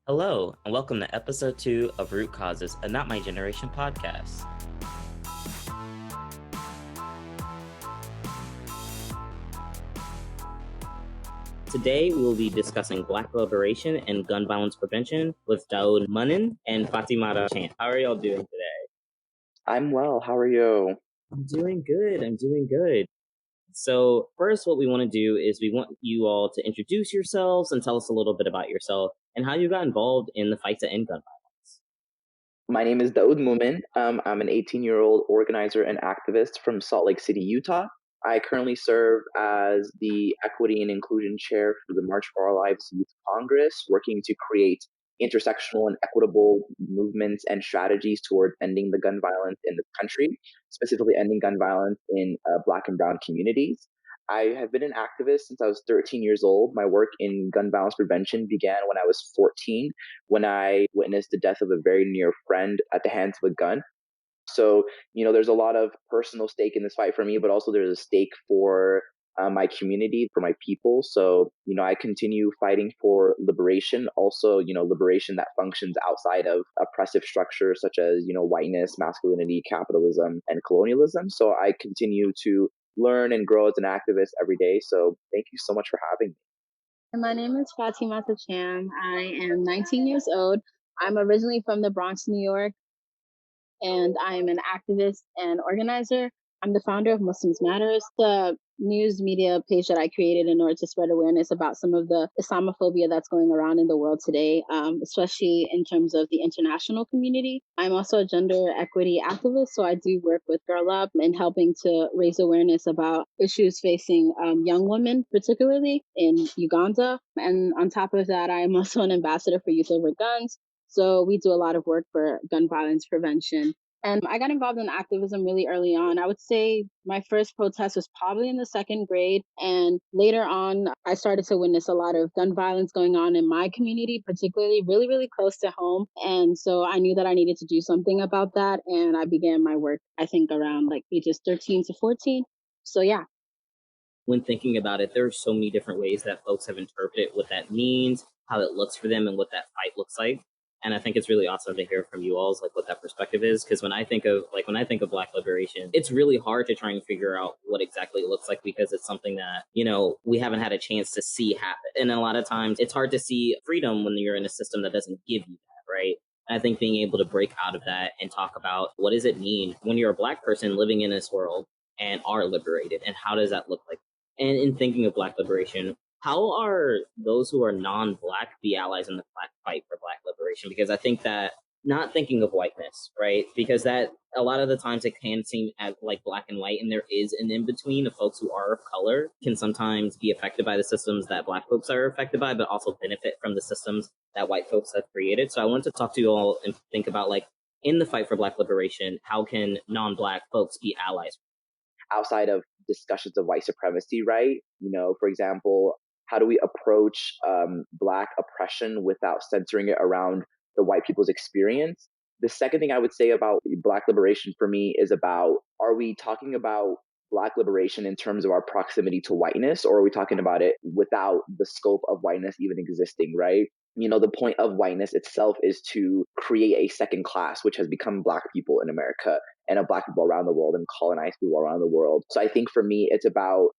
Hello, and welcome to episode 2 of Root Causes, a Not My Generation podcast. Today, we will be discussing Black liberation and gun violence prevention with Daud, Mumin, and Fatimata, Cham. How are y'all doing today? I'm well. How are you? I'm doing good. So first, what we want to do is we want you all to introduce yourselves and tell us a little bit about yourself and how you got involved in the fight to end gun violence. My name is Daud Mumin. I'm an 18-year-old organizer and activist from Salt Lake City, Utah. I currently serve as the Equity and Inclusion Chair for the March for Our Lives Youth Congress, working to create intersectional and equitable movements and strategies toward ending the gun violence in the country, specifically ending gun violence in Black and Brown communities. I have been an activist since I was 13 years old. My work in gun violence prevention began when I was 14, when I witnessed the death of a very near friend at the hands of a gun. So, there's a lot of personal stake in this fight for me, but also there's a stake for my community, for my people. So, I continue fighting for liberation, also, liberation that functions outside of oppressive structures such as, whiteness, masculinity, capitalism, and colonialism. So I continue to learn and grow as an activist every day. So thank you so much for having me. My name is Fatimata Cham. I am 19 years old. I'm originally from the Bronx, New York, and I'm an activist and organizer. I'm the founder of Muslims Matters, the news media page that I created in order to spread awareness about some of the Islamophobia that's going around in the world today, especially in terms of the international community. I'm also a gender equity activist, so I do work with Girl Up and helping to raise awareness about issues facing young women, particularly in Uganda. And on top of that, I am also an ambassador for Youth Over Guns. So we do a lot of work for gun violence prevention. And I got involved in activism really early on. I would say my first protest was probably in the second grade. And later on, I started to witness a lot of gun violence going on in my community, particularly really, really close to home. And so I knew that I needed to do something about that. And I began my work, I think, around like ages 13 to 14. So yeah. When thinking about it, there are so many different ways that folks have interpreted what that means, how it looks for them, and what that fight looks like. And I think it's really awesome to hear from you all's like what that perspective is. Because when I think of Black liberation, it's really hard to try and figure out what exactly it looks like because it's something that, we haven't had a chance to see happen. And a lot of times it's hard to see freedom when you're in a system that doesn't give you that, right? And I think being able to break out of that and talk about what does it mean when you're a Black person living in this world and are liberated, and how does that look like? And in thinking of Black liberation, how are those who are non-Black be allies in the Black fight for Black liberation? Because I think that not thinking of whiteness, right? Because that a lot of the times it can seem as like black and white, and there is an in-between of folks who are of color can sometimes be affected by the systems that Black folks are affected by, but also benefit from the systems that white folks have created. So I want to talk to you all and think about like in the fight for Black liberation, how can non-Black folks be allies? Outside of discussions of white supremacy, right? For example, how do we approach Black oppression without censoring it around the white people's experience? The second thing I would say about Black liberation for me is about, are we talking about Black liberation in terms of our proximity to whiteness, or are we talking about it without the scope of whiteness even existing, right? The point of whiteness itself is to create a second class, which has become Black people in America and Black people around the world and colonized people around the world. So I think for me, it's about,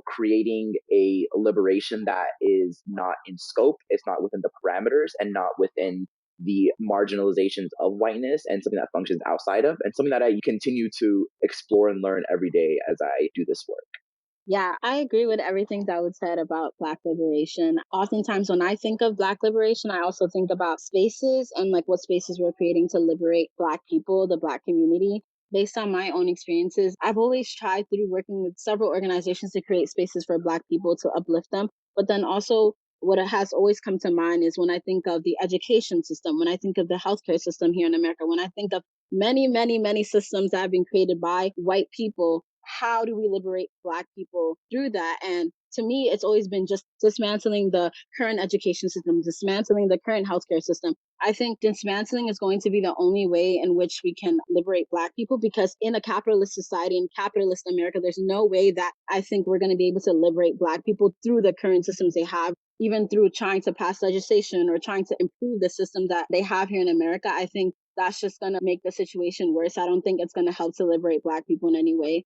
creating a liberation that is not in scope, it's not within the parameters and not within the marginalizations of whiteness, and something that functions outside of, and something that I continue to explore and learn every day as I do this work. Yeah, I agree with everything that was said about Black liberation. Oftentimes, when I think of Black liberation, I also think about spaces and like what spaces we're creating to liberate Black people, the Black community. Based on my own experiences, I've always tried through working with several organizations to create spaces for Black people to uplift them. But then also, what has always come to mind is when I think of the education system, when I think of the healthcare system here in America, when I think of many, many, many systems that have been created by white people, how do we liberate Black people through that? And to me, it's always been just dismantling the current education system, dismantling the current healthcare system. I think dismantling is going to be the only way in which we can liberate Black people, because in a capitalist society, in capitalist America, there's no way that I think we're going to be able to liberate Black people through the current systems they have. even through trying to pass legislation or trying to improve the system that they have here in America, I think that's just going to make the situation worse. I don't think it's going to help to liberate Black people in any way.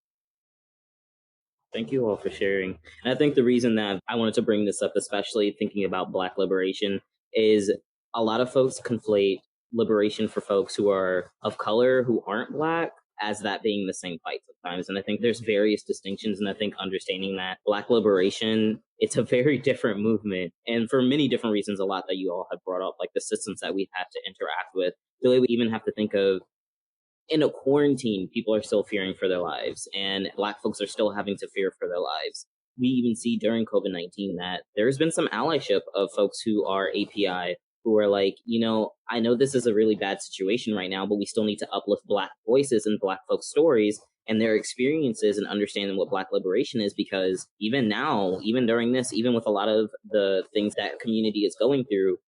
Thank you all for sharing. And I think the reason that I wanted to bring this up, especially thinking about Black liberation, is a lot of folks conflate liberation for folks who are of color, who aren't Black, as that being the same fight sometimes. And I think there's various distinctions. And I think understanding that Black liberation, it's a very different movement. And for many different reasons, a lot that you all have brought up, like the systems that we have to interact with, the way we even have to think of in a quarantine, people are still fearing for their lives, and Black folks are still having to fear for their lives. We even see during COVID-19 that there's been some allyship of folks who are API who are like, I know this is a really bad situation right now, but we still need to uplift Black voices and Black folks' stories and their experiences and understanding what Black liberation is, because even now, even during this, even with a lot of the things that community is going through,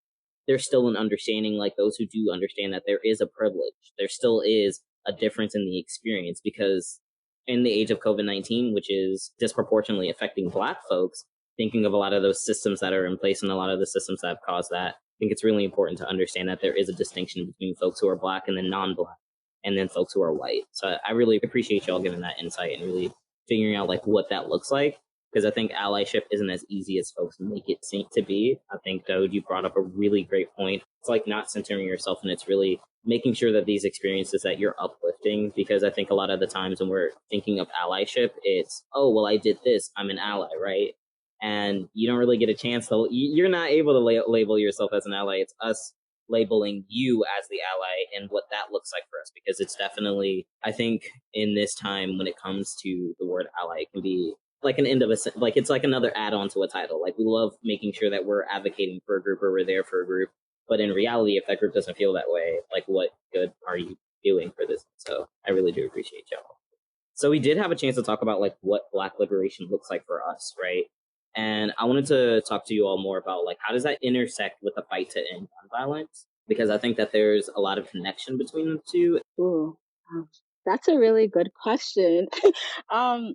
there's still an understanding, like those who do understand, that there is a privilege. There still is a difference in the experience, because in the age of COVID-19, which is disproportionately affecting Black folks, thinking of a lot of those systems that are in place and a lot of the systems that have caused that, I think it's really important to understand that there is a distinction between folks who are Black and then non-Black, and then folks who are white. So I really appreciate y'all giving that insight and really figuring out like what that looks like, because I think allyship isn't as easy as folks make it seem to be. I think, Daud, you brought up a really great point. It's like not centering yourself, and it's really making sure that these experiences that you're uplifting, because I think a lot of the times when we're thinking of allyship, it's, oh, well, I did this, I'm an ally, right? And you don't really get a chance to, you're not able to label yourself as an ally. It's us labeling you as the ally and what that looks like for us, because it's definitely, I think in this time when it comes to the word ally, it can be like an end of like it's like another add-on to a title. Like we love making sure that we're advocating for a group or we're there for a group, but in reality, if that group doesn't feel that way, like what good are you doing for this? So I really do appreciate y'all. So we did have a chance to talk about like what Black liberation looks like for us, right? And I wanted to talk to you all more about like how does that intersect with the fight to end gun violence? Because I think that there's a lot of connection between the two. Ooh, that's a really good question. um,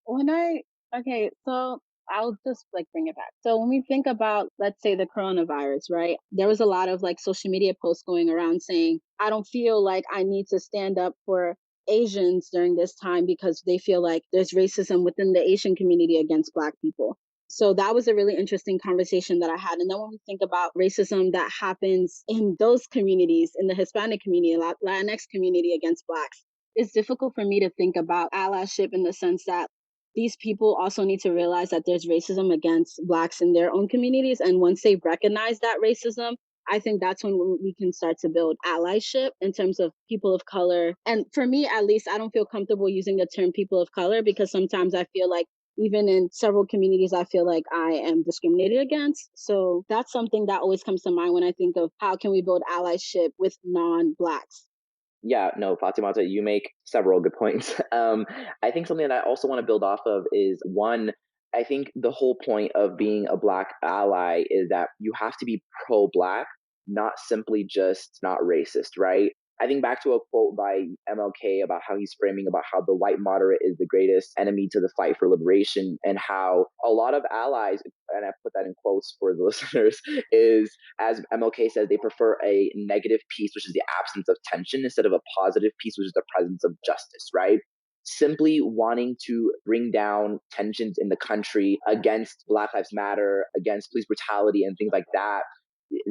when I okay, so I'll just like bring it back. So when we think about, let's say, the coronavirus, right? There was a lot of like social media posts going around saying, I don't feel like I need to stand up for Asians during this time because they feel like there's racism within the Asian community against Black people. So that was a really interesting conversation that I had. And then when we think about racism that happens in those communities, in the Hispanic community, Latinx community against Blacks, it's difficult for me to think about allyship in the sense that these people also need to realize that there's racism against Blacks in their own communities. And once they recognize that racism, I think that's when we can start to build allyship in terms of people of color. And for me, at least, I don't feel comfortable using the term people of color because sometimes I feel like even in several communities, I feel like I am discriminated against. So that's something that always comes to mind when I think of how can we build allyship with non-Blacks. Yeah, no, Fatimata, you make several good points. I think something that I also want to build off of is one, I think the whole point of being a Black ally is that you have to be pro Black, not simply just not racist, right? I think back to a quote by MLK about how he's framing about how the white moderate is the greatest enemy to the fight for liberation, and how a lot of allies, and I put that in quotes for the listeners, is, as MLK says, they prefer a negative peace, which is the absence of tension, instead of a positive peace, which is the presence of justice, right? Simply wanting to bring down tensions in the country against Black Lives Matter, against police brutality and things like that,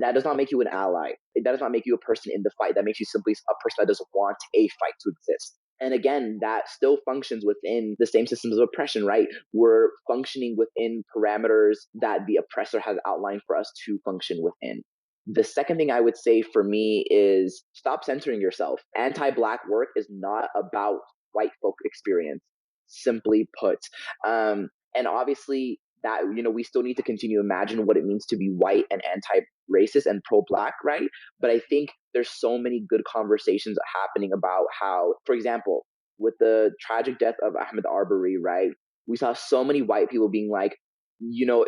that does not make you an ally. That does not make you a person in the fight. That makes you simply a person that doesn't want a fight to exist. And again, that still functions within the same systems of oppression, right? We're functioning within parameters that the oppressor has outlined for us to function within. The second thing I would say for me is stop censoring yourself. Anti-Black work is not about white folk experience, simply put. And obviously, that we still need to continue to imagine what it means to be white and anti-racist and pro-Black, right? But I think there's so many good conversations happening about how, for example, with the tragic death of Ahmaud Arbery, right? We saw so many white people being like,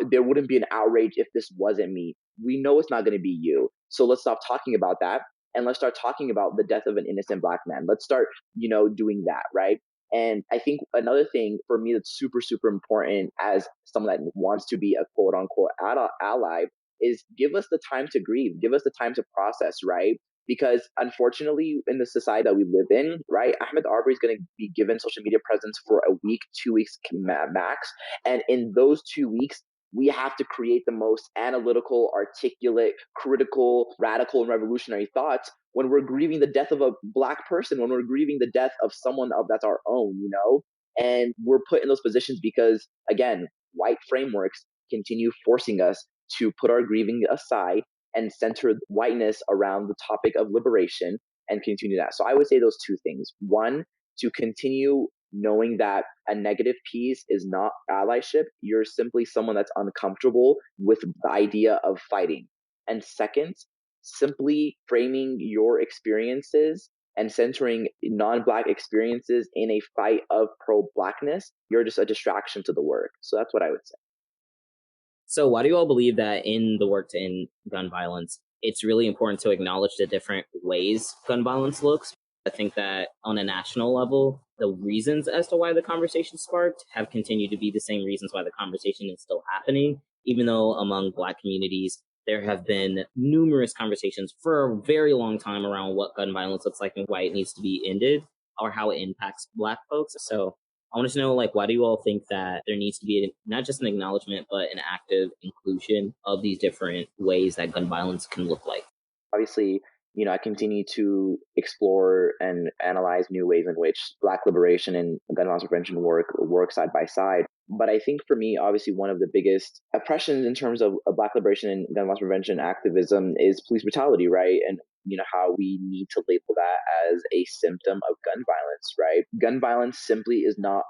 there wouldn't be an outrage if this wasn't me. We know it's not going to be you. So let's stop talking about that. And let's start talking about the death of an innocent Black man. Let's start, doing that, right? And I think another thing for me that's super, super important as someone that wants to be a quote unquote ally is give us the time to grieve, give us the time to process, right? Because unfortunately, in the society that we live in, right, Ahmed Arbery is going to be given social media presence for a week, 2 weeks max. And in those 2 weeks, we have to create the most analytical, articulate, critical, radical, and revolutionary thoughts when we're grieving the death of a Black person, when we're grieving the death of someone that's our own, you know? And we're put in those positions because, again, white frameworks continue forcing us to put our grieving aside and center whiteness around the topic of liberation and continue that. So I would say those two things. One, to continue knowing that a negative piece is not allyship. You're simply someone that's uncomfortable with the idea of fighting. And second, simply framing your experiences and centering non-Black experiences in a fight of pro-Blackness, you're just a distraction to the work. So that's what I would say. So why do you all believe that in the work to end gun violence, it's really important to acknowledge the different ways gun violence looks? I think that on a national level, the reasons as to why the conversation sparked have continued to be the same reasons why the conversation is still happening, even though among Black communities, there have been numerous conversations for a very long time around what gun violence looks like and why it needs to be ended or how it impacts Black folks. So I wanted to know, like, why do you all think that there needs to be not just an acknowledgement, but an active inclusion of these different ways that gun violence can look like? Obviously, I continue to explore and analyze new ways in which Black liberation and gun violence prevention work side by side. But I think for me, obviously, one of the biggest oppressions in terms of Black liberation and gun violence prevention activism is police brutality, right? And how we need to label that as a symptom of gun violence, right? Gun violence simply is not,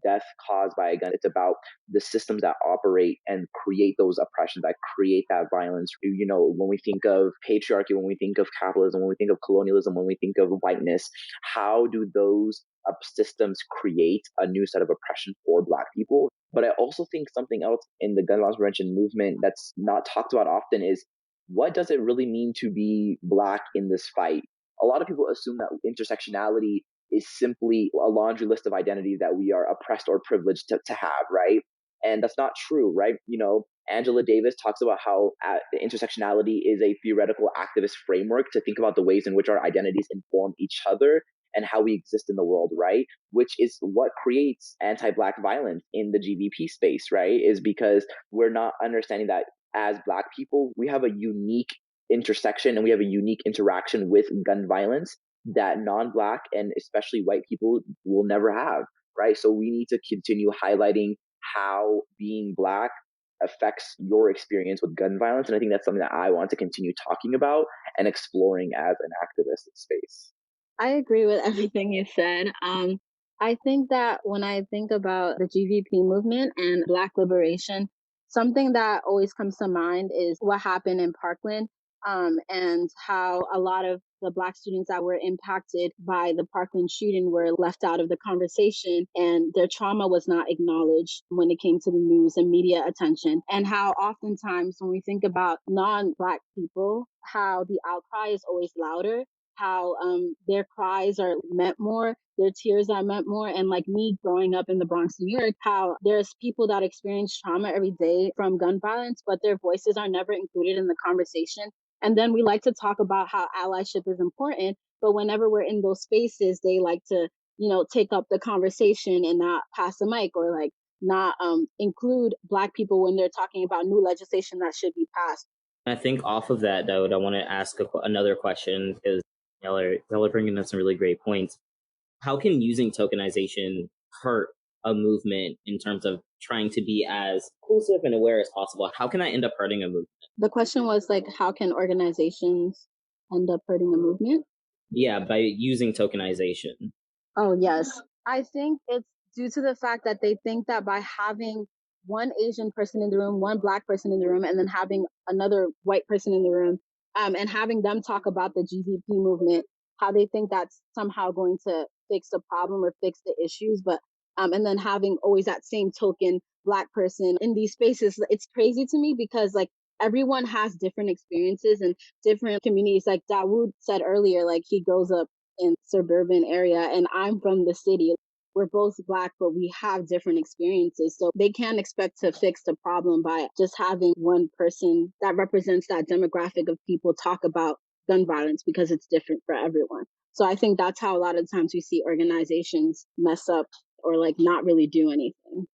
death caused by a gun. It's about the systems that operate and create those oppressions, that create that violence. When we think of patriarchy, when we think of capitalism, when we think of colonialism, when we think of whiteness, how do those systems create a new set of oppression for Black people? But I also think something else in the gun violence prevention movement that's not talked about often is, what does it really mean to be Black in this fight? A lot of people assume that intersectionality is simply a laundry list of identities that we are oppressed or privileged to have, right? And that's not true, right? Angela Davis talks about how intersectionality is a theoretical activist framework to think about the ways in which our identities inform each other and how we exist in the world, right? Which is what creates anti-Black violence in the GVP space, right? Is because we're not understanding that as Black people, we have a unique intersection and we have a unique interaction with gun violence that non-Black and especially white people will never have, right? So we need to continue highlighting how being Black affects your experience with gun violence. And I think that's something that I want to continue talking about and exploring as an activist space. I agree with everything you said. I think that when I think about the GVP movement and Black liberation, something that always comes to mind is what happened in Parkland, and how a lot of the Black students that were impacted by the Parkland shooting were left out of the conversation, and their trauma was not acknowledged when it came to the news and media attention. And how oftentimes when we think about non-Black people, how the outcry is always louder, how their cries are meant more, their tears are meant more. And like me growing up in the Bronx, New York, how there's people that experience trauma every day from gun violence, but their voices are never included in the conversation. And then we like to talk about how allyship is important, but whenever we're in those spaces, they like to, take up the conversation and not pass the mic, or like not include Black people when they're talking about new legislation that should be passed. I think off of that, Daud, I want to ask another question because y'all are bringing up some really great points. How can using tokenization hurt a movement in terms of trying to be as inclusive and aware as possible? How can I end up hurting a movement? The question was like, how can organizations end up hurting a movement? Yeah, by using tokenization. Oh, yes. I think it's due to the fact that they think that by having one Asian person in the room, one Black person in the room, and then having another white person in the room, and having them talk about the GVP movement, how they think that's somehow going to fix the problem or fix the issues. But and then having always that same token Black person in these spaces, it's crazy to me because like everyone has different experiences and different communities. Like Dawood said earlier, like he grows up in suburban area and I'm from the city. we're both Black, but we have different experiences. So they can't expect to fix the problem by just having one person that represents that demographic of people talk about gun violence, because it's different for everyone. So I think that's how a lot of times we see organizations mess up or like not really do anything.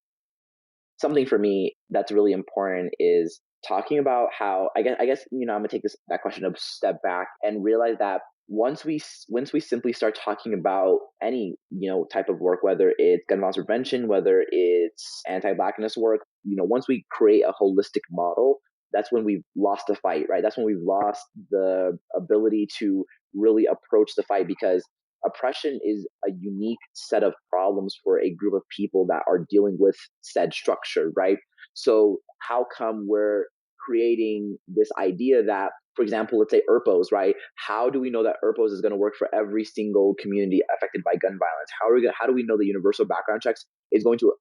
Something for me that's really important is talking about how I guess I'm gonna take that question a step back and realize that once we simply start talking about any type of work, whether it's gun violence prevention, whether it's anti-blackness work, once we create a holistic model, that's when we've lost the fight, right? That's when we've lost the ability to really approach the fight, because oppression is a unique set of problems for a group of people that are dealing with said structure, right? So how come we're creating this idea that, for example, let's say ERPOs, right? How do we know that ERPOs is going to work for every single community affected by gun violence? How do we know the universal background checks is going to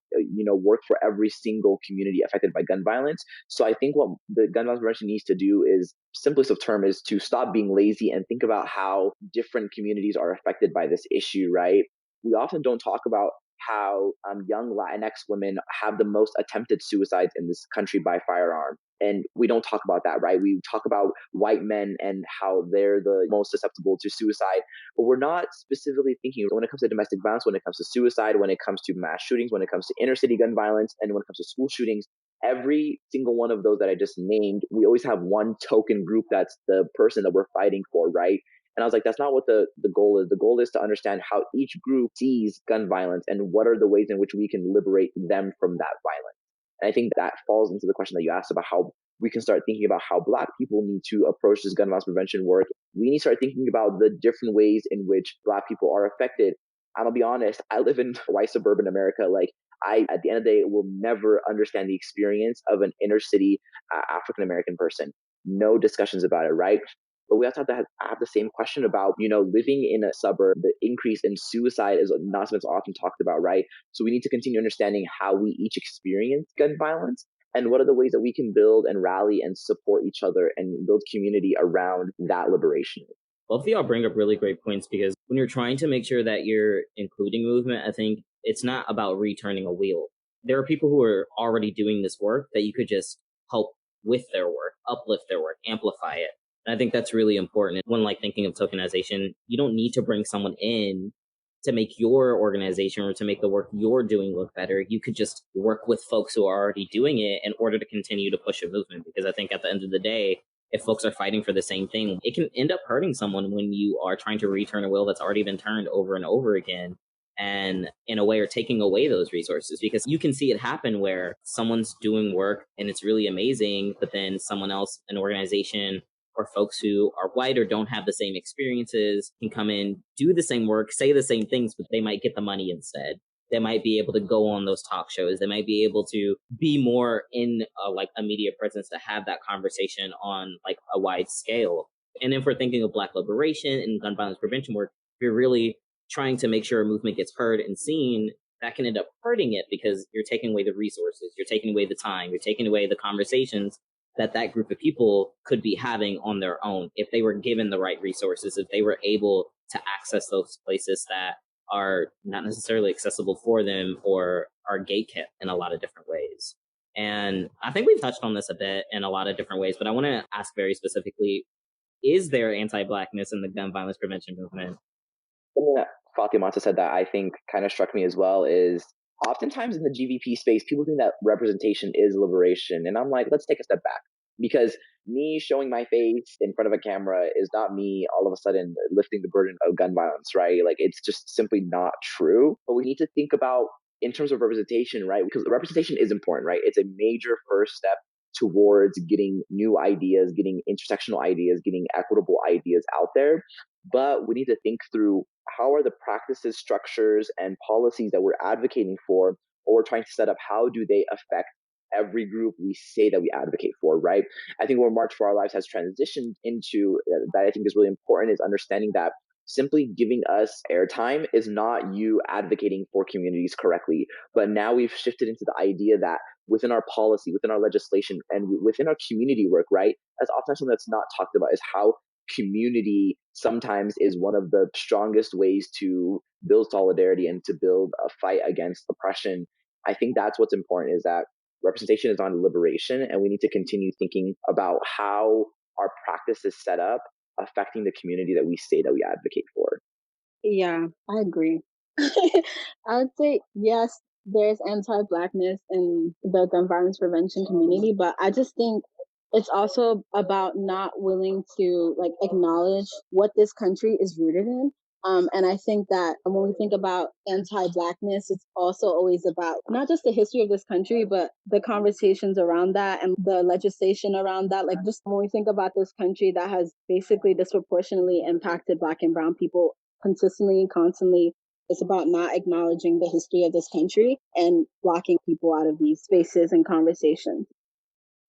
work for every single community affected by gun violence? So I think what the gun violence prevention needs to do is, simplest of term, is to stop being lazy and think about how different communities are affected by this issue, right? We often don't talk about how young Latinx women have the most attempted suicides in this country by firearm. And we don't talk about that, right? We talk about white men and how they're the most susceptible to suicide, but we're not specifically thinking when it comes to domestic violence, when it comes to suicide, when it comes to mass shootings, when it comes to inner city gun violence, and when it comes to school shootings. Every single one of those that I just named, we always have one token group that's the person that we're fighting for, right? And I was like, that's not what the goal is. The goal is to understand how each group sees gun violence and what are the ways in which we can liberate them from that violence. And I think that falls into the question that you asked about how we can start thinking about how Black people need to approach this gun violence prevention work. We need to start thinking about the different ways in which Black people are affected. I'm gonna be honest, I live in white suburban America. Like, at the end of the day, will never understand the experience of an inner city African American person. No discussions about it, right? But we also have the same question about, living in a suburb. The increase in suicide is not something that's often talked about, right? So we need to continue understanding how we each experience gun violence and what are the ways that we can build and rally and support each other and build community around that liberation. Both of y'all bring up really great points, because when you're trying to make sure that you're including movement, I think it's not about returning a wheel. There are people who are already doing this work that you could just help with their work, uplift their work, amplify it. And I think that's really important. When thinking of tokenization, you don't need to bring someone in to make your organization or to make the work you're doing look better. You could just work with folks who are already doing it in order to continue to push a movement. Because I think at the end of the day, if folks are fighting for the same thing, it can end up hurting someone when you are trying to return a wheel that's already been turned over and over again. And in a way, are taking away those resources, because you can see it happen where someone's doing work and it's really amazing, but then someone else, an organization, or folks who are white or don't have the same experiences can come in, do the same work, say the same things, but they might get the money instead. They might be able to go on those talk shows. They might be able to be more in a media presence to have that conversation on a wide scale. And if we're thinking of Black liberation and gun violence prevention work, if you're really trying to make sure a movement gets heard and seen, that can end up hurting it, because you're taking away the resources, you're taking away the time, you're taking away the conversations that group of people could be having on their own if they were given the right resources, if they were able to access those places that are not necessarily accessible for them or are gatekept in a lot of different ways. And I think we've touched on this a bit in a lot of different ways, but I want to ask very specifically, is there anti-Blackness in the gun violence prevention movement? Something that Fatimata said that I think kind of struck me as well is, oftentimes in the GVP space, people think that representation is liberation. And I'm like, let's take a step back. Because me showing my face in front of a camera is not me all of a sudden lifting the burden of gun violence, right? Like, it's just simply not true. But we need to think about, in terms of representation, right? Because representation is important, right? It's a major first step towards getting new ideas, getting intersectional ideas, getting equitable ideas out there. But we need to think through, how are the practices, structures, and policies that we're advocating for or we're trying to set up, how do they affect every group we say that we advocate for, right? I think where March for Our Lives has transitioned into, that I think is really important, is understanding that simply giving us airtime is not you advocating for communities correctly. But now we've shifted into the idea that within our policy, within our legislation, and within our community work, right? That's often something that's not talked about, is how community sometimes is one of the strongest ways to build solidarity and to build a fight against oppression. I think that's what's important, is that representation is on liberation, and we need to continue thinking about how our practice is set up affecting the community that we say that we advocate for. Yeah, I agree. I would say yes, there's anti-blackness in the gun violence prevention community, but I just think it's also about not willing to like acknowledge what this country is rooted in. And I think that when we think about anti-blackness, it's also always about not just the history of this country, but the conversations around that and the legislation around that. Like just when we think about this country that has basically disproportionately impacted Black and Brown people consistently and constantly, it's about not acknowledging the history of this country and blocking people out of these spaces and conversations.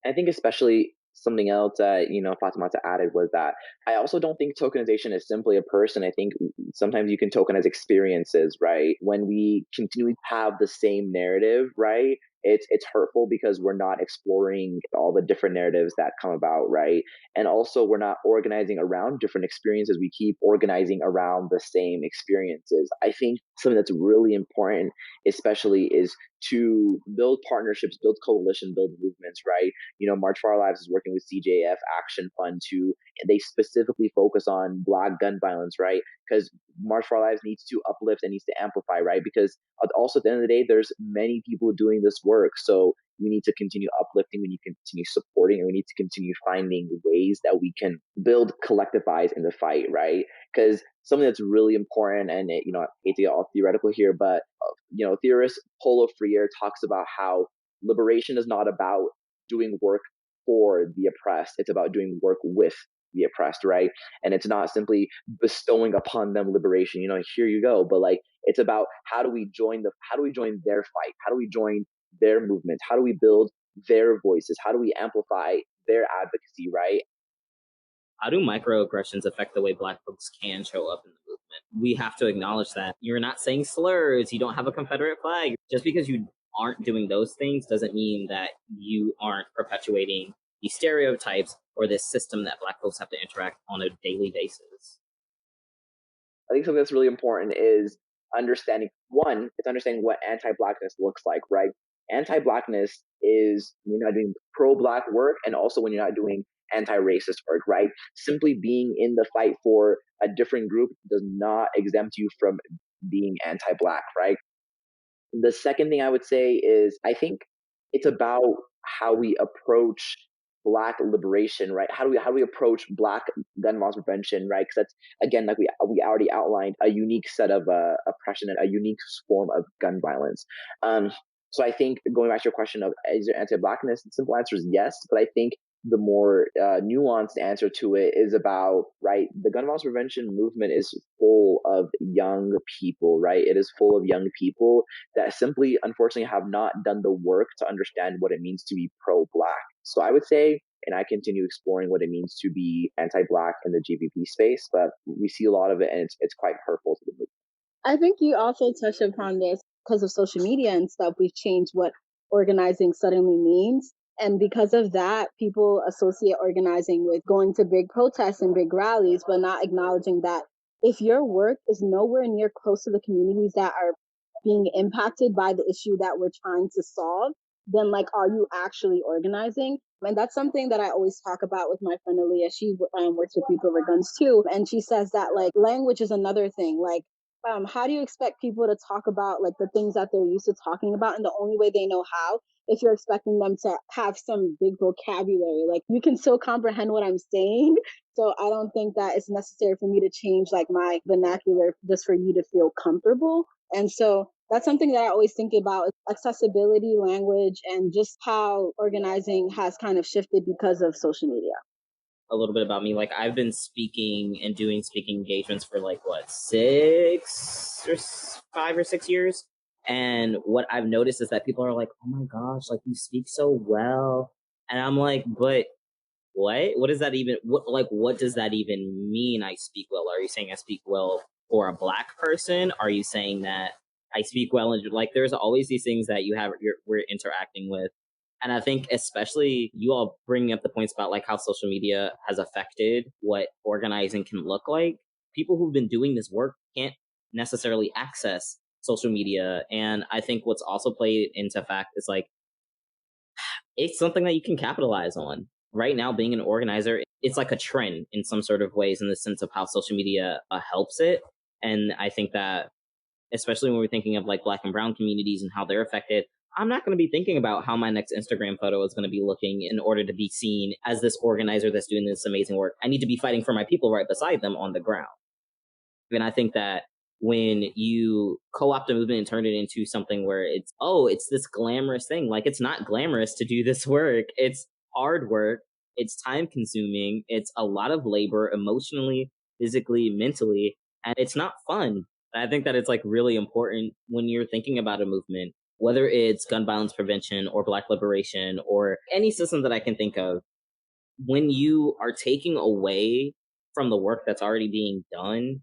I think especially something else that Fatimata added was that I also don't think tokenization is simply a person. I think sometimes you can tokenize experiences, right? When we continually have the same narrative, right? It's hurtful because we're not exploring all the different narratives that come about, right? And also we're not organizing around different experiences. We keep organizing around the same experiences. I think something that's really important, especially, is to build partnerships, build coalition, build movements, right? March for Our Lives is working with CJF Action Fund to, they specifically focus on Black gun violence, right? Because March for Our Lives needs to uplift and needs to amplify, right? Because also at the end of the day, there's many people doing this work. So we need to continue uplifting, we need to continue supporting, and we need to continue finding ways that we can build collective eyes in the fight, right? Because something that's really important, and I hate to get all theoretical here, but theorist Paulo Freire talks about how liberation is not about doing work for the oppressed, it's about doing work with the oppressed, right? And it's not simply bestowing upon them liberation, here you go, but like it's about how do we join their fight, how do we join their movement, how do we build their voices, how do we amplify their advocacy, right? How do microaggressions affect the way Black folks can show up in the movement? We have to acknowledge that you're not saying slurs, you don't have a Confederate flag. Just because you aren't doing those things doesn't mean that you aren't perpetuating these stereotypes or this system that Black folks have to interact on a daily basis. I think something that's really important is understanding what anti-blackness looks like, right? Anti-blackness is when you're not doing pro-black work, and also when you're not doing anti-racist work, right? Simply being in the fight for a different group does not exempt you from being anti-black, right? The second thing I would say is I think it's about how we approach Black liberation, right? How do we approach Black gun violence prevention, right? Because that's, again, like we already outlined, a unique set of oppression and a unique form of gun violence. So I think, going back to your question of is there anti-blackness, the simple answer is yes, but I think the more nuanced answer to it is about, right, the gun violence prevention movement is full of young people, right? It is full of young people that simply, unfortunately, have not done the work to understand what it means to be pro-Black. So I would say, and I continue exploring what it means to be anti-Black in the GVP space, but we see a lot of it, and it's quite hurtful to the movement. I think you also touched upon this because of social media and stuff. We've changed what organizing suddenly means. And because of that, people associate organizing with going to big protests and big rallies, but not acknowledging that if your work is nowhere near close to the communities that are being impacted by the issue that we're trying to solve, then like, are you actually organizing? And that's something that I always talk about with my friend Aaliyah. She works with People Over Guns too. And she says that like language is another thing. Like, how do you expect people to talk about like the things that they're used to talking about, and the only way they know how, if you're expecting them to have some big vocabulary? Like you can still comprehend what I'm saying. So I don't think that it's necessary for me to change like my vernacular just for you to feel comfortable. And so that's something that I always think about: accessibility, language, and just how organizing has kind of shifted because of social media. A little bit about me. Like, I've been speaking and doing speaking engagements for like what, 5 or 6 years. And what I've noticed is that people are like, "Oh my gosh, like you speak so well," and I'm like, "But what? What does that even? What does that even mean? I speak well? Are you saying I speak well for a Black person? Are you saying that I speak well?" And like, there's always these things that we're interacting with. And I think especially you all bringing up the points about like how social media has affected what organizing can look like. People who've been doing this work can't necessarily access social media. And I think what's also played into fact is like, it's something that you can capitalize on. Right now, being an organizer, it's like a trend in some sort of ways in the sense of how social media helps it. And I think that, especially when we're thinking of like Black and brown communities and how they're affected, I'm not going to be thinking about how my next Instagram photo is going to be looking in order to be seen as this organizer that's doing this amazing work. I need to be fighting for my people right beside them on the ground. And I think that when you co-opt a movement and turn it into something where it's, oh, it's this glamorous thing. Like, it's not glamorous to do this work. It's hard work. It's time consuming. It's a lot of labor emotionally, physically, mentally, and it's not fun. I think that it's like really important when you're thinking about a movement, whether it's gun violence prevention or Black liberation or any system that I can think of, when you are taking away from the work that's already being done,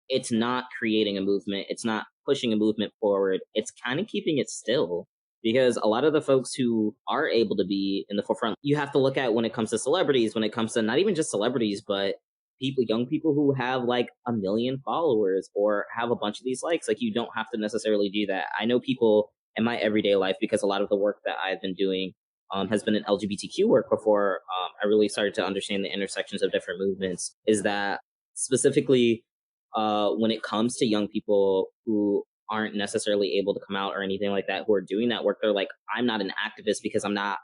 it's not creating a movement. It's not pushing a movement forward. It's kind of keeping it still, because a lot of the folks who are able to be in the forefront, you have to look at when it comes to celebrities, when it comes to not even just celebrities, but people, young people who have like 1 million followers or have a bunch of these likes. Like, you don't have to necessarily do that. I know people in my everyday life, because a lot of the work that I've been doing has been in LGBTQ work before I really started to understand the intersections of different movements, is that specifically when it comes to young people who aren't necessarily able to come out or anything like that, who are doing that work, they're like, I'm not an activist because I'm not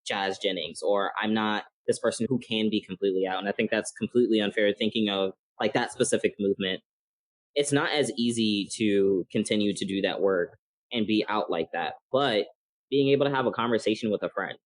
Jazz Jennings, or I'm not this person who can be completely out. And I think that's completely unfair thinking of like that specific movement. It's not as easy to continue to do that work and be out like that. But being able to have a conversation with a friend,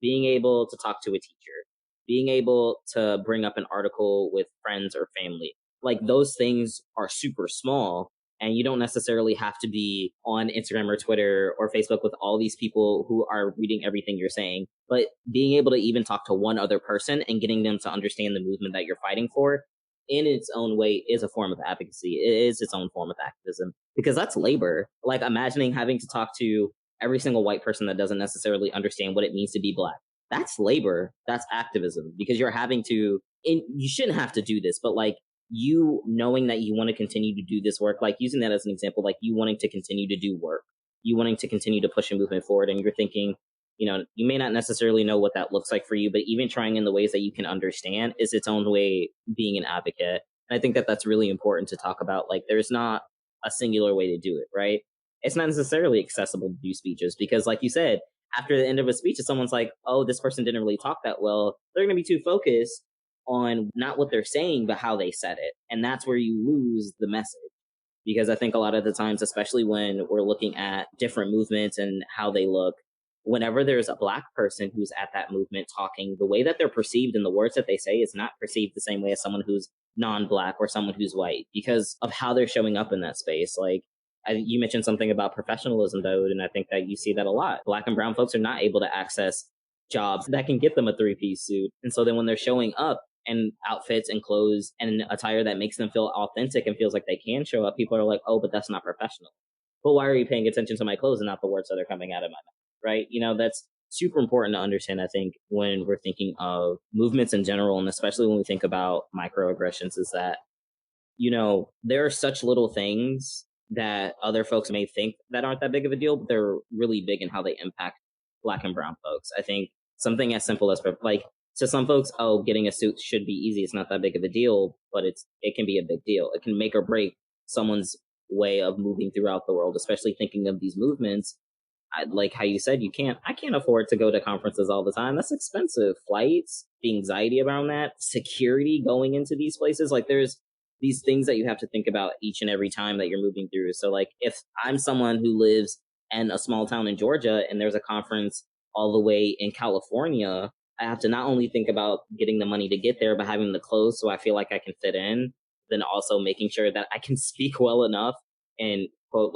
being able to talk to a teacher, being able to bring up an article with friends or family, like those things are super small. And you don't necessarily have to be on Instagram or Twitter or Facebook with all these people who are reading everything you're saying. But being able to even talk to one other person and getting them to understand the movement that you're fighting for in its own way is a form of advocacy. It is its own form of activism, because that's labor. Like, imagining having to talk to every single white person that doesn't necessarily understand what it means to be Black. That's labor. That's activism, because you're having to, and you shouldn't have to do this, but like, you knowing that you want to continue to do this work, like using that as an example, like you wanting to continue to do work, you wanting to continue to push a movement forward, and you're thinking, you may not necessarily know what that looks like for you, but even trying in the ways that you can understand is its own way being an advocate. And I think that that's really important to talk about. Like, there's not a singular way to do it, right? It's not necessarily accessible to do speeches, because like you said, after the end of a speech, if someone's like, oh, this person didn't really talk that well, they're going to be too focused on not what they're saying, but how they said it. And that's where you lose the message. Because I think a lot of the times, especially when we're looking at different movements and how they look, whenever there's a Black person who's at that movement talking, the way that they're perceived and the words that they say is not perceived the same way as someone who's non-Black or someone who's white, because of how they're showing up in that space. Like, you mentioned something about professionalism, Daud, and I think that you see that a lot. Black and brown folks are not able to access jobs that can get them a three-piece suit. And so then when they're showing up and outfits and clothes and attire that makes them feel authentic and feels like they can show up, people are like, oh, but that's not professional. But why are you paying attention to my clothes and not the words that are coming out of my mouth? Right? That's super important to understand, I think, when we're thinking of movements in general, and especially when we think about microaggressions, is that, there are such little things that other folks may think that aren't that big of a deal, but they're really big in how they impact Black and brown folks. I think something as simple as, like, to some folks, oh, getting a suit should be easy. It's not that big of a deal, but it can be a big deal. It can make or break someone's way of moving throughout the world, especially thinking of these movements. Like how you said, I can't afford to go to conferences all the time. That's expensive. Flights, the anxiety around that, security going into these places. Like, there's these things that you have to think about each and every time that you're moving through. So like, if I'm someone who lives in a small town in Georgia and there's a conference all the way in California, I have to not only think about getting the money to get there, but having the clothes so I feel like I can fit in, then also making sure that I can speak well enough and quote,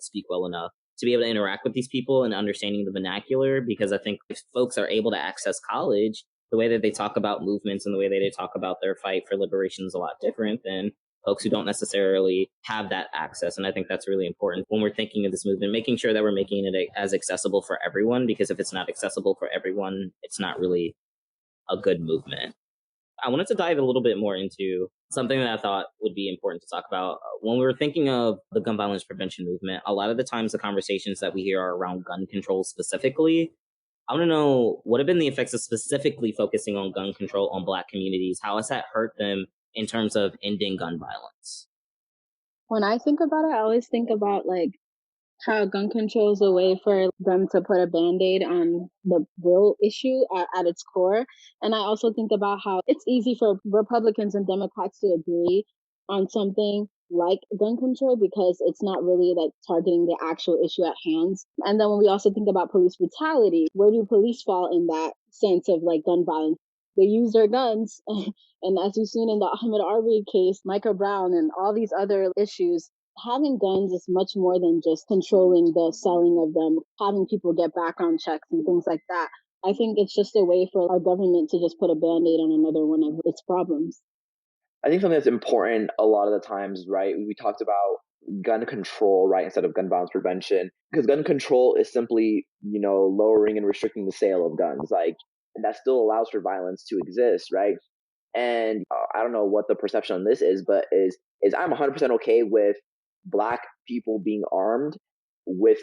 speak well enough to be able to interact with these people and understanding the vernacular. Because I think if folks are able to access college, the way that they talk about movements and the way that they talk about their fight for liberation is a lot different than folks who don't necessarily have that access. And I think that's really important when we're thinking of this movement, making sure that we're making it as accessible for everyone, because if it's not accessible for everyone, it's not really a good movement. I wanted to dive a little bit more into something that I thought would be important to talk about. When we were thinking of the gun violence prevention movement, a lot of the times the conversations that we hear are around gun control specifically. I want to know what have been the effects of specifically focusing on gun control on Black communities? How has that hurt them in terms of ending gun violence? When I think about it, I always think about like how gun control is a way for them to put a band-aid on the real issue at its core. And I also think about how it's easy for Republicans and Democrats to agree on something like gun control because it's not really like targeting the actual issue at hand. And then when we also think about police brutality, where do police fall in that sense of like gun violence? They use their guns. And as we've seen in the Ahmed Arbery case, Micah Brown, and all these other issues, having guns is much more than just controlling the selling of them, having people get background checks and things like that. I think it's just a way for our government to just put a band aid on another one of its problems. I think something that's important a lot of the times, right? We talked about gun control, right, instead of gun violence prevention, because gun control is simply, lowering and restricting the sale of guns. Like, and that still allows for violence to exist, right? And I don't know what the perception on this is, but is I'm 100% okay with Black people being armed with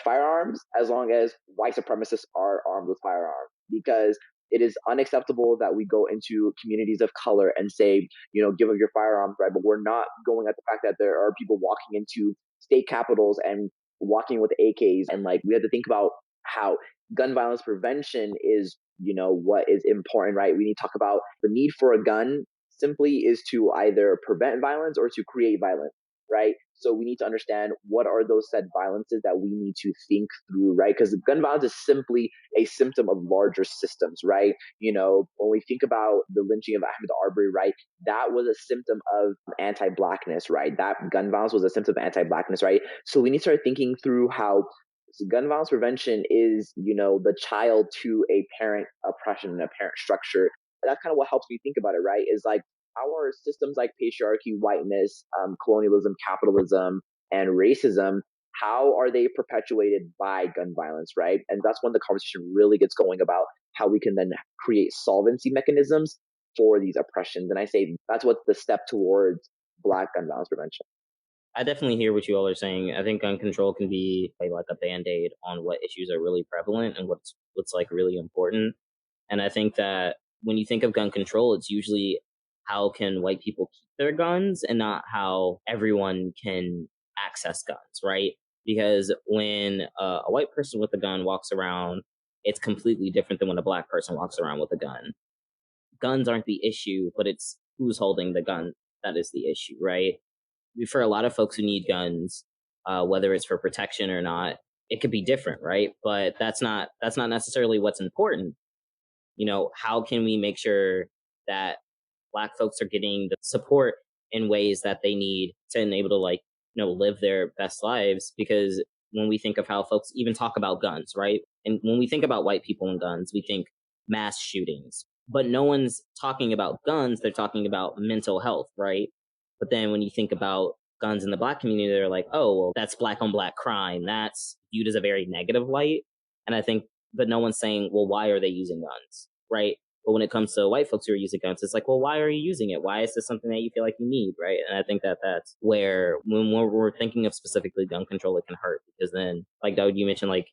firearms as long as white supremacists are armed with firearms, because it is unacceptable that we go into communities of color and say, give up your firearms, right? But we're not going at the fact that there are people walking into state capitals and walking with AKs. And like, we have to think about how gun violence prevention is, what is important, right? We need to talk about the need for a gun simply is to either prevent violence or to create violence, right? So we need to understand what are those said violences that we need to think through, right? Because gun violence is simply a symptom of larger systems, right? When we think about the lynching of Ahmed Arbery, right, that was a symptom of anti-Blackness, right? That gun violence was a symptom of anti-Blackness, right? So we need to start thinking through how gun violence prevention is, the child to a parent oppression and a parent structure. That's kind of what helps me think about it, right? Is like, how are systems like patriarchy, whiteness, colonialism, capitalism, and racism, how are they perpetuated by gun violence, right? And that's when the conversation really gets going about how we can then create solvency mechanisms for these oppressions. And I say that's what's the step towards Black gun violence prevention. I definitely hear what you all are saying. I think gun control can be like a band-aid on what issues are really prevalent and what's like really important. And I think that when you think of gun control, it's usually how can white people keep their guns and not how everyone can access guns, right? Because when a white person with a gun walks around, it's completely different than when a Black person walks around with a gun. Guns aren't the issue, but it's who's holding the gun that is the issue, right? For a lot of folks who need guns, whether it's for protection or not, it could be different, right? But that's not necessarily what's important. How can we make sure that Black folks are getting the support in ways that they need to enable to live their best lives? Because when we think of how folks even talk about guns, right? And when we think about white people and guns, we think mass shootings, but no one's talking about guns. They're talking about mental health, right? But then when you think about guns in the Black community, they're like, oh, well, that's Black on Black crime. That's viewed as a very negative light. And I think, but no one's saying, well, why are they using guns? Right. But when it comes to white folks who are using guns, it's like, well, why are you using it? Why is this something that you feel like you need? Right. And I think that that's where when we're thinking of specifically gun control, it can hurt, because then, like Daud, you mentioned like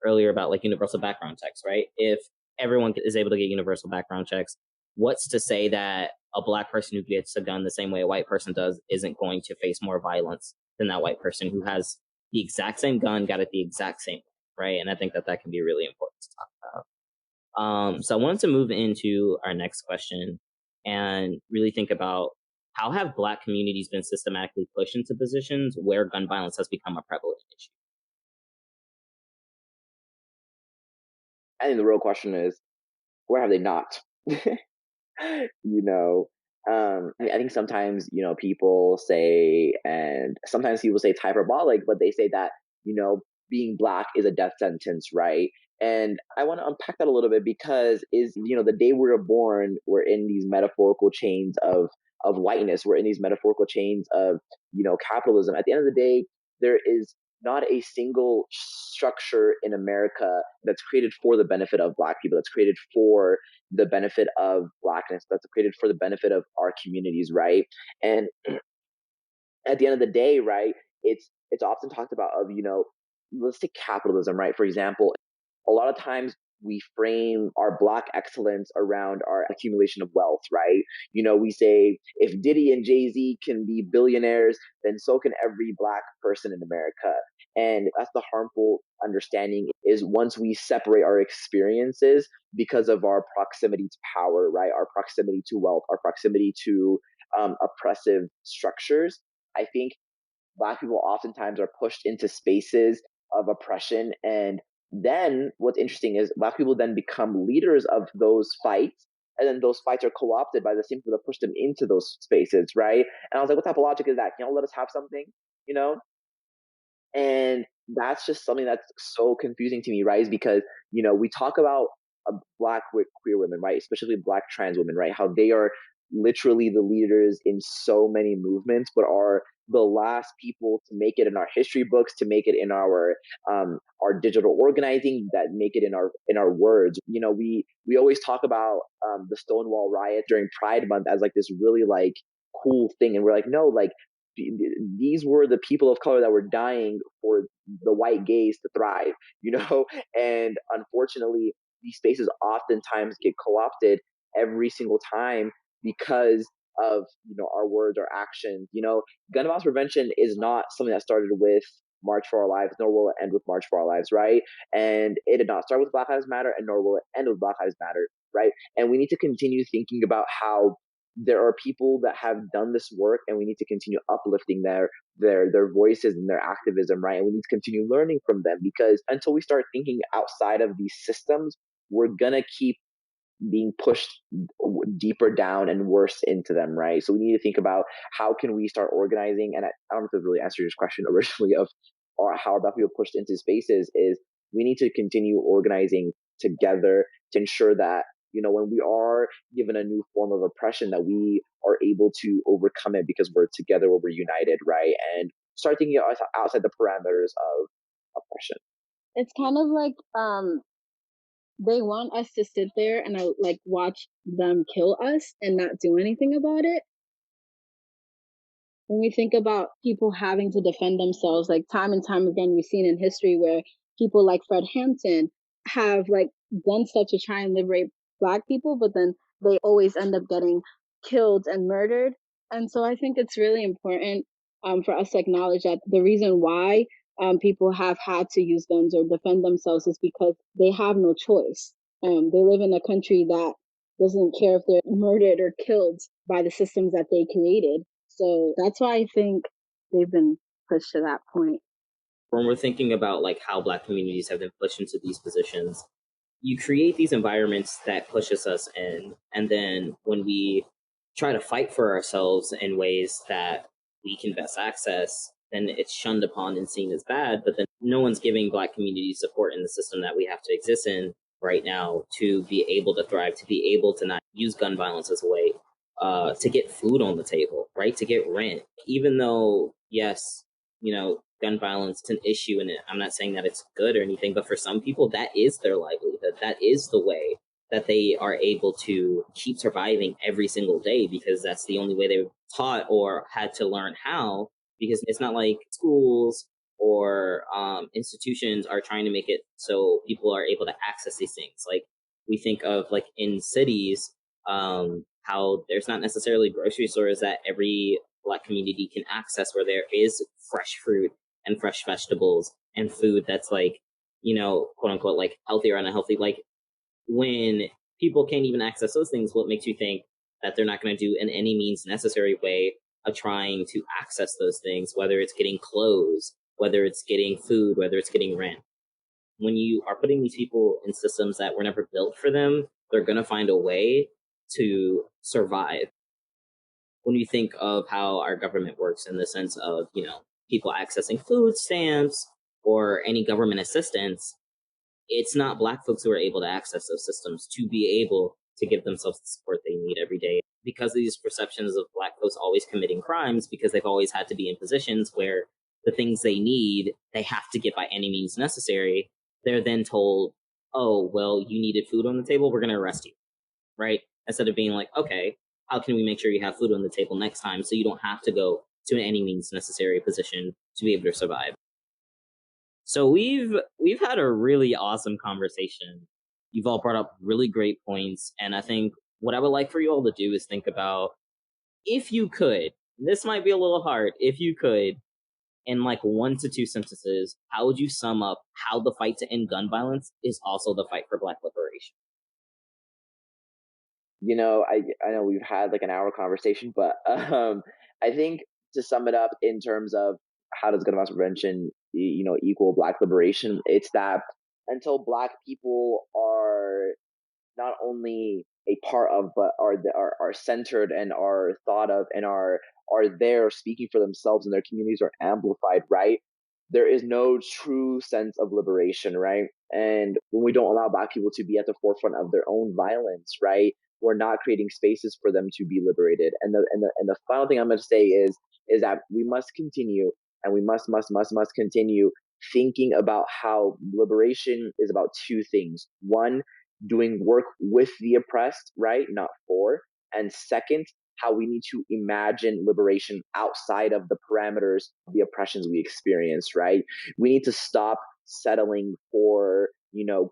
earlier about like universal background checks, right? If everyone is able to get universal background checks, what's to say that a Black person who gets a gun the same way a white person does isn't going to face more violence than that white person who has the exact same gun, got it the exact same way, right? And I think that that can be really important to talk about. So I wanted to move into our next question and really think about how have Black communities been systematically pushed into positions where gun violence has become a prevalent issue? I think the real question is, where have they not? you know I think sometimes people say, and sometimes people say it's hyperbolic, but they say that being Black is a death sentence, right? And I want to unpack that a little bit, because is the day we were born, we're in these metaphorical chains of whiteness, we're in these metaphorical chains of capitalism. At the end of the day, there is not a single structure in America that's created for the benefit of Black people, that's created for the benefit of blackness, that's created for the benefit of our communities, right? And at the end of the day, right, it's often talked about of, let's take capitalism, right? For example, a lot of times we frame our black excellence around our accumulation of wealth, right? We say if Diddy and Jay-Z can be billionaires, then so can every black person in America. And that's the harmful understanding, is once we separate our experiences because of our proximity to power, right? Our proximity to wealth, our proximity to oppressive structures. I think black people oftentimes are pushed into spaces of oppression. And then what's interesting is black people then become leaders of those fights. And then those fights are co-opted by the same people that push them into those spaces, right? And I was like, what type of logic is that? Can y'all let us have something? You know? And that's just something that's so confusing to me, right? Is because, we talk about black queer women, right? Especially black trans women, right? How they are literally the leaders in so many movements, but are the last people to make it in our history books, to make it in our digital organizing, that make it in our words. We always talk about the Stonewall riot during Pride Month as like this really like cool thing, and we're like, no, like these were the people of color that were dying for the white gays to thrive, and unfortunately, these spaces oftentimes get co-opted every single time because of our words or actions. Gun violence prevention is not something that started with March for Our Lives, nor will it end with March for Our Lives, right? And it did not start with Black Lives Matter, and nor will it end with Black Lives Matter, right? And we need to continue thinking about how there are people that have done this work, and we need to continue uplifting their voices and their activism, right? And we need to continue learning from them, because until we start thinking outside of these systems, we're gonna keep being pushed deeper down and worse into them, right? So we need to think about how can we start organizing. And I don't know if it really answered your question originally of or how about people pushed into spaces, is we need to continue organizing together to ensure that when we are given a new form of oppression, that we are able to overcome it because we're together, we're united, right? And start thinking outside the parameters of oppression. It's kind of like they want us to sit there and like watch them kill us and not do anything about it. When we think about people having to defend themselves, like time and time again, we've seen in history where people like Fred Hampton have like done stuff to try and liberate Black people, but then they always end up getting killed and murdered. And so I think it's really important for us to acknowledge that the reason why people have had to use guns or defend themselves is because they have no choice. They live in a country that doesn't care if they're murdered or killed by the systems that they created. So that's why I think they've been pushed to that point. When we're thinking about like how Black communities have been pushed into these positions, you create these environments that pushes us in, and then when we try to fight for ourselves in ways that we can best access, then it's shunned upon and seen as bad. But then no one's giving Black communities support in the system that we have to exist in right now to be able to thrive, to be able to not use gun violence as a way to get food on the table, right? To get rent. Even though, yes, gun violence is an issue, and I'm not saying that it's good or anything, but for some people, that is their livelihood. That is the way that they are able to keep surviving every single day, because that's the only way they were taught or had to learn how, because it's not like schools or institutions are trying to make it so people are able to access these things. Like we think of like in cities, how there's not necessarily grocery stores that every Black community can access, where there is fresh fruit and fresh vegetables and food that's like, quote unquote, like healthy or unhealthy. Like when people can't even access those things, what makes you think that they're not going to do in any means necessary way of trying to access those things, whether it's getting clothes, whether it's getting food, whether it's getting rent? When you are putting these people in systems that were never built for them, they're going to find a way to survive. When you think of how our government works in the sense of, people accessing food stamps or any government assistance, it's not Black folks who are able to access those systems to be able to give themselves the support they need every day. Because of these perceptions of Black folks always committing crimes, because they've always had to be in positions where the things they need, they have to get by any means necessary, they're then told, oh, well, you needed food on the table, we're going to arrest you. right? Instead of being like, okay, how can we make sure you have food on the table next time so you don't have to go to any means necessary position to be able to survive. So we've had a really awesome conversation. You've all brought up really great points, and I think what I would like for you all to do is think about, if you could, this might be a little hard, if you could, in like 1 to 2 sentences, how would you sum up how the fight to end gun violence is also the fight for Black liberation? I know we've had like an hour conversation, but I think to sum it up in terms of how does gun violence prevention, equal Black liberation, it's that until Black people are not only a part of, but are centered and are thought of and are there speaking for themselves and their communities are amplified, right? There is no true sense of liberation, right? And when we don't allow Black people to be at the forefront of their own violence, right, we're not creating spaces for them to be liberated. And the final thing I'm going to say is that we must continue, and we must continue thinking about how liberation is about two things. One, doing work with the oppressed, right? Not for. And second, how we need to imagine liberation outside of the parameters of the oppressions we experience, right? We need to stop settling for,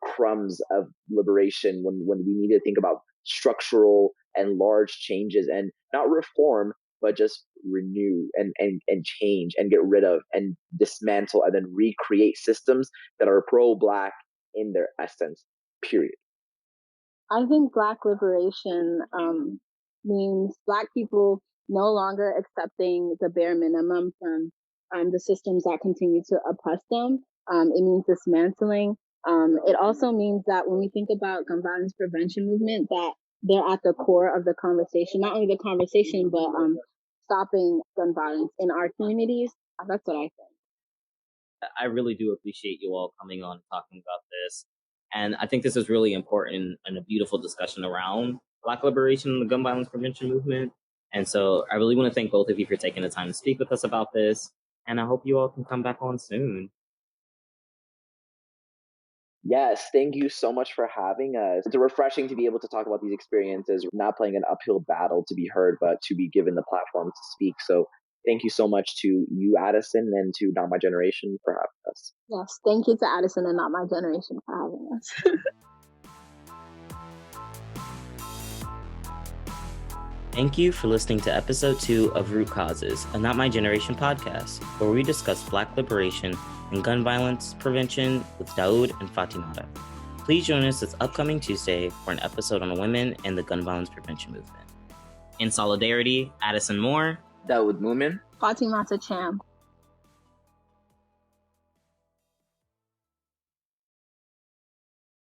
crumbs of liberation when we need to think about structural and large changes, and not reform, but just renew and change and get rid of and dismantle and then recreate systems that are pro-Black in their essence, period. I think Black liberation means Black people no longer accepting the bare minimum from the systems that continue to oppress them. It means dismantling. It also means that when we think about gun violence prevention movement, that they're at the core of the conversation, not only the conversation, but stopping gun violence in our communities. That's what I think. I really do appreciate you all coming on and talking about this. And I think this is really important and a beautiful discussion around Black liberation and the gun violence prevention movement. And so I really want to thank both of you for taking the time to speak with us about this. And I hope you all can come back on soon. Yes, thank you so much for having us. It's refreshing to be able to talk about these experiences, not playing an uphill battle to be heard, but to be given the platform to speak. So thank you so much to you, Addison, and to Not My Generation for having us. Yes, thank you to Addison and Not My Generation for having us. Thank you for listening to episode 2 of Root Causes, a Not My Generation podcast, where we discuss Black liberation and gun violence prevention with Daud and Fatimata. Please join us this upcoming Tuesday for an episode on women and the gun violence prevention movement. In solidarity, Addison Moore, Daud Mumin, Fatimata Cham.